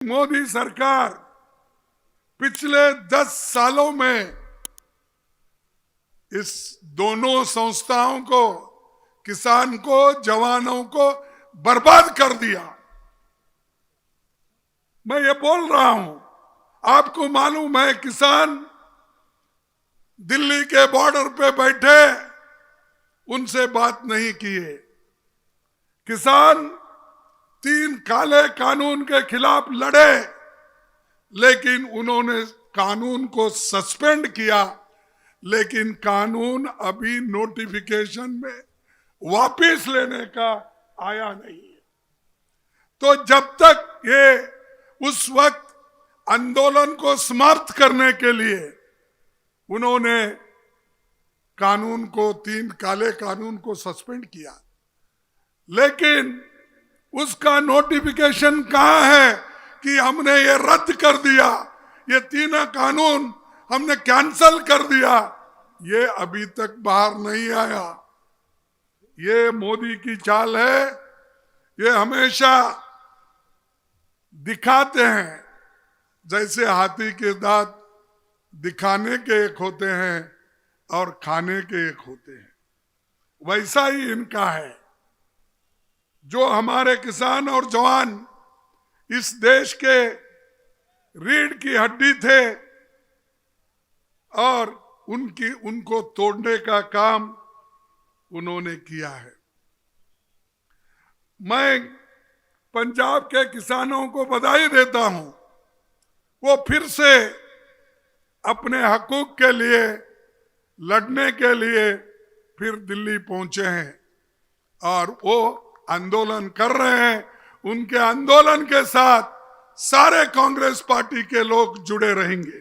मोदी सरकार पिछले 10 सालों में इस दोनों संस्थाओं को, किसान को, जवानों को बर्बाद कर दिया। मैं ये बोल रहा हूं, आपको मालूम है किसान दिल्ली के बॉर्डर पे बैठे, उनसे बात नहीं किए। किसान 3 काले कानून के खिलाफ लड़े, लेकिन उन्होंने कानून को सस्पेंड किया, लेकिन कानून अभी नोटिफिकेशन में वापस लेने का आया नहीं है। तो जब तक ये उस वक्त आंदोलन को समाप्त करने के लिए उन्होंने कानून को, 3 काले कानून को सस्पेंड किया, लेकिन उसका नोटिफिकेशन कहां है कि हमने ये रद्द कर दिया, ये 3 कानून हमने कैंसल कर दिया, ये अभी तक बाहर नहीं आया। ये मोदी की चाल है। ये हमेशा दिखाते हैं, जैसे हाथी के दांत दिखाने के एक होते हैं और खाने के एक होते हैं, वैसा ही इनका है। जो हमारे किसान और जवान इस देश के रीढ़ की हड्डी थे और उनको तोड़ने का काम उन्होंने किया है। मैं पंजाब के किसानों को बधाई देता हूं, वो फिर से अपने हकूक के लिए लड़ने के लिए फिर दिल्ली पहुंचे हैं और वो आंदोलन कर रहे हैं। उनके आंदोलन के साथ सारे कांग्रेस पार्टी के लोग जुड़े रहेंगे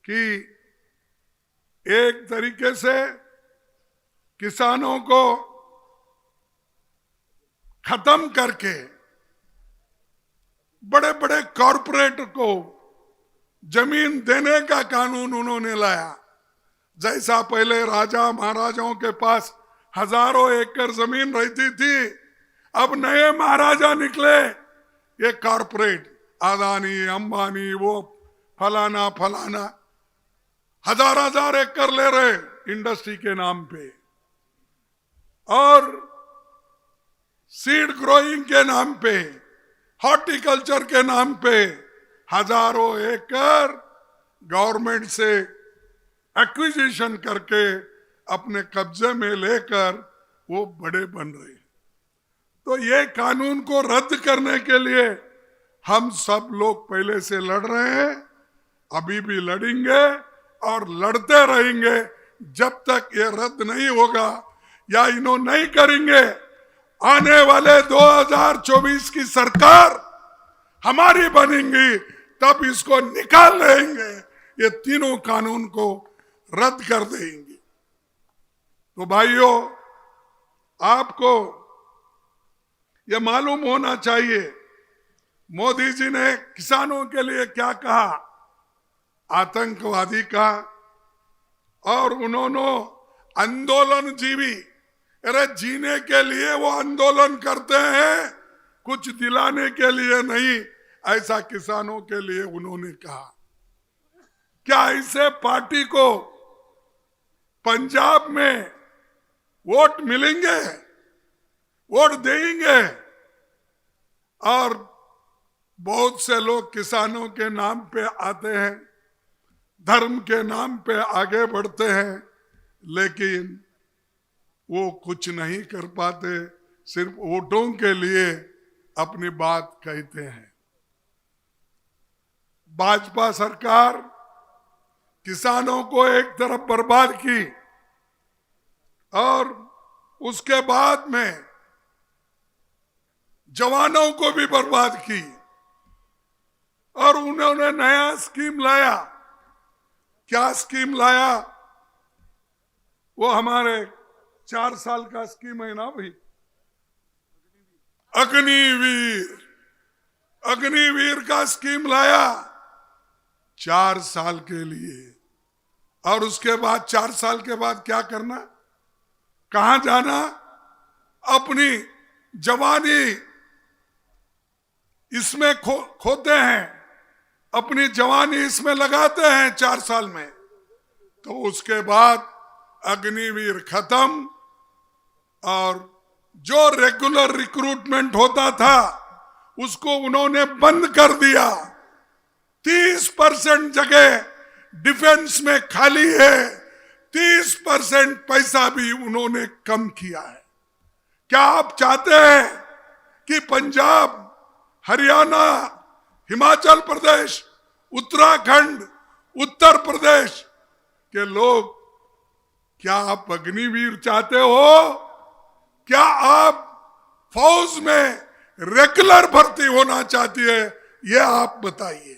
कि एक तरीके से किसानों को खत्म करके बड़े बड़े कॉरपोरेट को जमीन देने का कानून उन्होंने लाया। जैसा पहले राजा महाराजाओं के पास हजारों एकड़ जमीन रहती थी, अब नए महाराजा निकले, ये कॉरपोरेट अदानी, अंबानी, वो फलाना फलाना हजार एकड़ ले रहे इंडस्ट्री के नाम पे और सीड ग्रोइंग के नाम पे, हॉर्टिकल्चर के नाम पे हजारों एकड़ गवर्नमेंट से एक्विजिशन करके अपने कब्जे में लेकर वो बड़े बन रहे हैं। तो ये कानून को रद्द करने के लिए हम सब लोग पहले से लड़ रहे हैं, अभी भी लड़ेंगे और लड़ते रहेंगे जब तक ये रद्द नहीं होगा या इन्होंने नहीं करेंगे। आने वाले 2024 की सरकार हमारी बनेगी, तब इसको निकाल लेंगे, ये तीनों कानून को रद्द कर देंगे। तो भाइयों, आपको ये मालूम होना चाहिए मोदी जी ने किसानों के लिए क्या कहा, आतंकवादी कहा, और उन्होंने आंदोलन जीवी, अरे जीने के लिए वो आंदोलन करते हैं, कुछ दिलाने के लिए नहीं, ऐसा किसानों के लिए उन्होंने कहा। क्या ऐसे पार्टी को पंजाब में वोट मिलेंगे, वोट देंगे? और बहुत से लोग किसानों के नाम पे आते हैं, धर्म के नाम पे आगे बढ़ते हैं, लेकिन वो कुछ नहीं कर पाते, सिर्फ वोटों के लिए अपनी बात कहते हैं। भाजपा सरकार किसानों को एक तरफ बर्बाद की और उसके बाद में जवानों को भी बर्बाद की, और उन्होंने नया स्कीम लाया। क्या स्कीम लाया? वो हमारे 4 साल का स्कीम है ना भाई, अग्निवीर। अग्निवीर का स्कीम लाया 4 साल के लिए, और उसके बाद 4 साल के बाद क्या करना, कहां जाना? अपनी जवानी इसमें खोते हैं, अपनी जवानी इसमें लगाते हैं 4 साल में, तो उसके बाद अग्निवीर खत्म और जो रेगुलर रिक्रूटमेंट होता था उसको उन्होंने बंद कर दिया। 30% जगह डिफेंस में खाली है, 30% पैसा भी उन्होंने कम किया है। क्या आप चाहते हैं कि पंजाब, हरियाणा, हिमाचल प्रदेश, उत्तराखंड, उत्तर प्रदेश के लोग, क्या आप अग्निवीर चाहते हो? क्या आप फौज में रेगुलर भर्ती होना चाहती है? ये आप बताइए।